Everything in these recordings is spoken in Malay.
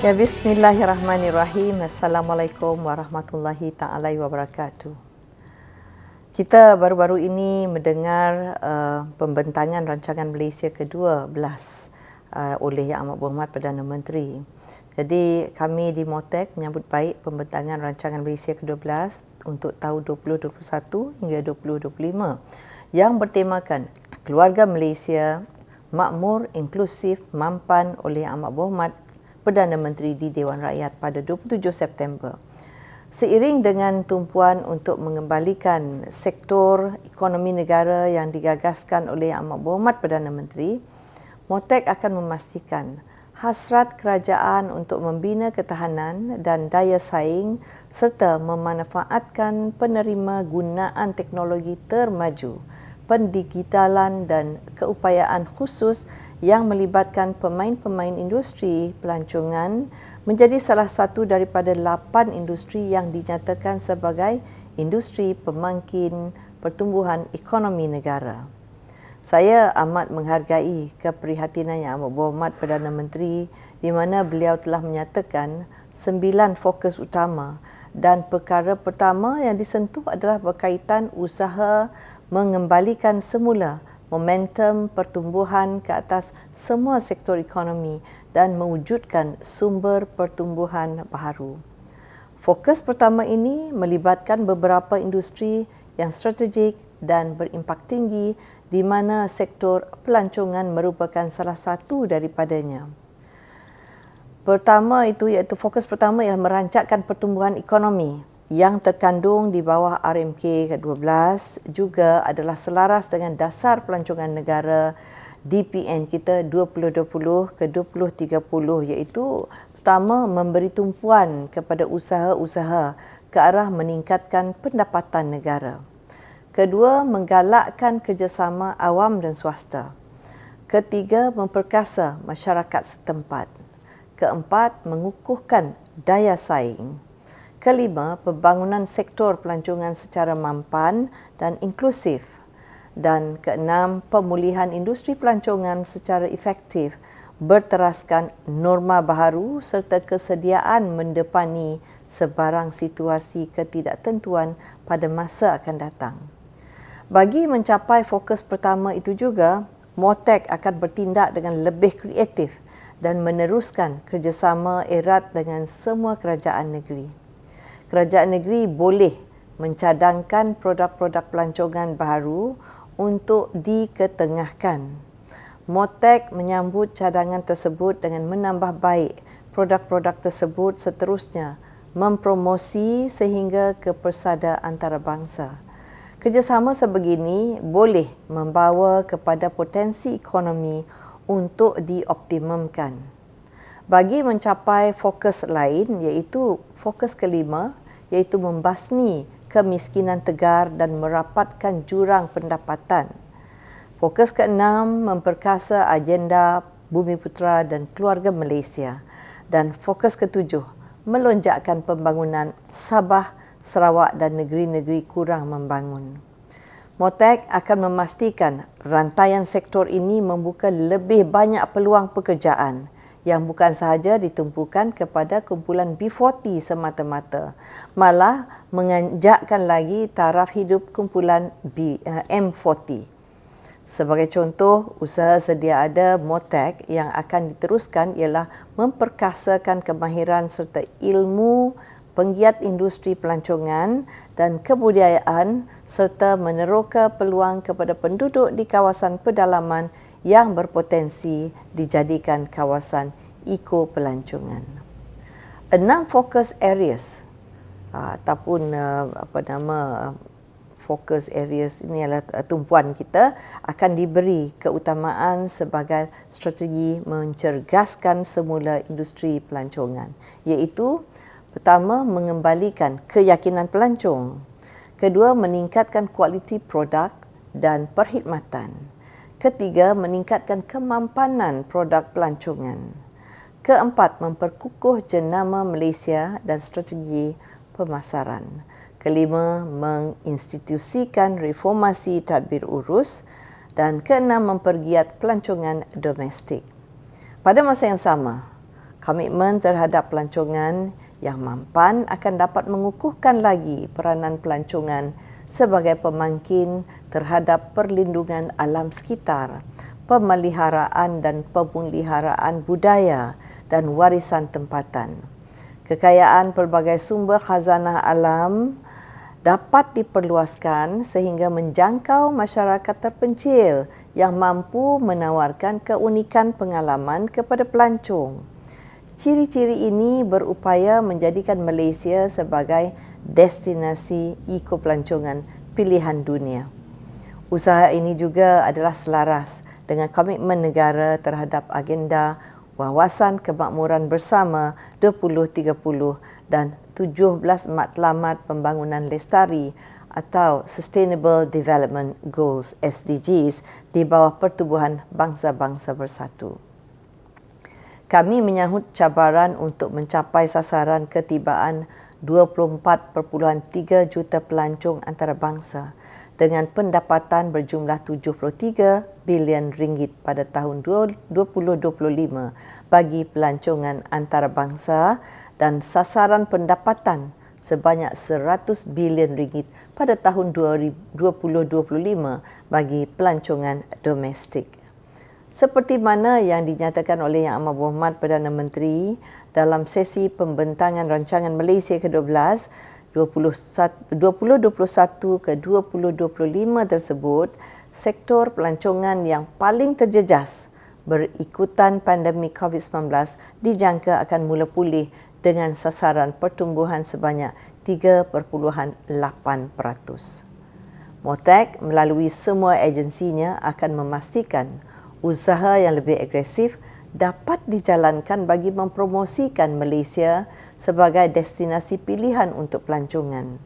Ya, bismillahirrahmanirrahim. Assalamualaikum warahmatullahi taala wabarakatuh. Kita baru-baru ini mendengar pembentangan rancangan Malaysia ke-12 oleh Yang Amat Berhormat Perdana Menteri. Jadi kami di MOTEK menyambut baik pembentangan rancangan Malaysia ke-12 untuk tahun 2021 hingga 2025 yang bertemakan Keluarga Malaysia Makmur, Inklusif, Mampan oleh Yang Amat Berhormat Perdana Menteri di Dewan Rakyat pada 27 September. Seiring dengan tumpuan untuk mengembalikan sektor ekonomi negara yang digagaskan oleh Yang Amat Berhormat Perdana Menteri, MOTEK akan memastikan hasrat kerajaan untuk membina ketahanan dan daya saing serta memanfaatkan penerima gunaan teknologi termaju, pendigitalan dan keupayaan khusus yang melibatkan pemain-pemain industri pelancongan menjadi salah satu daripada 8 industri yang dinyatakan sebagai industri pemangkin pertumbuhan ekonomi negara. Saya amat menghargai keprihatinan Yang Amat Berhormat Perdana Menteri di mana beliau telah menyatakan 9 fokus utama dan perkara pertama yang disentuh adalah berkaitan usaha mengembalikan semula momentum pertumbuhan ke atas semua sektor ekonomi dan mewujudkan sumber pertumbuhan baharu. Fokus pertama ini melibatkan beberapa industri yang strategik dan berimpak tinggi di mana sektor pelancongan merupakan salah satu daripadanya. Pertama itu iaitu fokus pertama ialah merancangkan pertumbuhan ekonomi yang terkandung di bawah RMK ke-12 juga adalah selaras dengan dasar pelancongan negara DPN kita 2020 ke 2030 iaitu pertama memberi tumpuan kepada usaha-usaha ke arah meningkatkan pendapatan negara. Kedua, menggalakkan kerjasama awam dan swasta. Ketiga, memperkasa masyarakat setempat. Keempat, mengukuhkan daya saing. Kelima, pembangunan sektor pelancongan secara mampan dan inklusif. Dan keenam, pemulihan industri pelancongan secara efektif berteraskan norma baharu serta kesediaan mendepani sebarang situasi ketidaktentuan pada masa akan datang. Bagi mencapai fokus pertama itu juga, MOTEK akan bertindak dengan lebih kreatif dan meneruskan kerjasama erat dengan semua kerajaan negeri. Kerajaan negeri boleh mencadangkan produk-produk pelancongan baharu untuk diketengahkan. MOTEK menyambut cadangan tersebut dengan menambah baik produk-produk tersebut seterusnya mempromosi sehingga ke persada antarabangsa. Kerjasama sebegini boleh membawa kepada potensi ekonomi untuk dioptimumkan. Bagi mencapai fokus lain iaitu fokus kelima iaitu membasmi kemiskinan tegar dan merapatkan jurang pendapatan. Fokus keenam memperkasa agenda Bumiputera dan Keluarga Malaysia dan fokus ketujuh melonjakkan pembangunan Sabah, Sarawak dan negeri-negeri kurang membangun. MOTEK akan memastikan rantaian sektor ini membuka lebih banyak peluang pekerjaan yang bukan sahaja ditumpukan kepada kumpulan B40 semata-mata, malah menganjakkan lagi taraf hidup kumpulan M40. Sebagai contoh, usaha sedia ada MOTEK yang akan diteruskan ialah memperkasakan kemahiran serta ilmu penggiat industri pelancongan dan kebudayaan serta meneroka peluang kepada penduduk di kawasan pedalaman yang berpotensi dijadikan kawasan eko-pelancongan. 6 focus areas ataupun focus areas ini adalah tumpuan kita akan diberi keutamaan sebagai strategi mencerdaskan semula industri pelancongan, iaitu pertama, mengembalikan keyakinan pelancong. Kedua, meningkatkan kualiti produk dan perkhidmatan. Ketiga, meningkatkan kemampanan produk pelancongan. Keempat, memperkukuh jenama Malaysia dan strategi pemasaran. Kelima, menginstitusikan reformasi tadbir urus. Dan keenam, mempergiat pelancongan domestik. Pada masa yang sama, Komitmen terhadap pelancongan yang mampan akan dapat mengukuhkan lagi peranan pelancongan sebagai pemangkin terhadap perlindungan alam sekitar, pemeliharaan dan pemuliharaan budaya dan warisan tempatan. Kekayaan pelbagai sumber khazanah alam dapat diperluaskan sehingga menjangkau masyarakat terpencil yang mampu menawarkan keunikan pengalaman kepada pelancong. Ciri-ciri ini berupaya menjadikan Malaysia sebagai destinasi ekopelancongan pilihan dunia. Usaha ini juga adalah selaras dengan komitmen negara terhadap agenda Wawasan Kemakmuran Bersama 2030 dan 17 Matlamat Pembangunan Lestari atau Sustainable Development Goals (SDGs) di bawah Pertubuhan Bangsa-Bangsa Bersatu. Kami menyahut cabaran untuk mencapai sasaran ketibaan 24.3 juta pelancong antarabangsa dengan pendapatan berjumlah 73 bilion ringgit pada tahun 2025 bagi pelancongan antarabangsa dan sasaran pendapatan sebanyak 100 bilion ringgit pada tahun 2025 bagi pelancongan domestik. Seperti mana yang dinyatakan oleh Yang Amat Berhormat Perdana Menteri dalam sesi pembentangan rancangan Malaysia ke-12 2021 ke 2025 tersebut, sektor pelancongan yang paling terjejas berikutan pandemik COVID-19 dijangka akan mula pulih dengan sasaran pertumbuhan sebanyak 3.8%. MOTAC melalui semua agensinya akan memastikan usaha yang lebih agresif dapat dijalankan bagi mempromosikan Malaysia sebagai destinasi pilihan untuk pelancongan.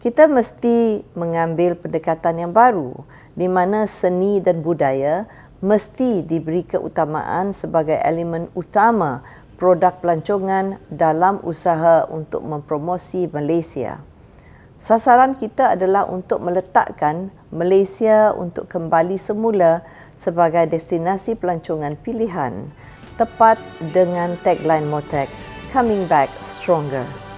Kita mesti mengambil pendekatan yang baru di mana seni dan budaya mesti diberi keutamaan sebagai elemen utama produk pelancongan dalam usaha untuk mempromosi Malaysia. Sasaran kita adalah untuk meletakkan Malaysia untuk kembali semula sebagai destinasi pelancongan pilihan, tepat dengan tagline MOTAC, Coming Back Stronger.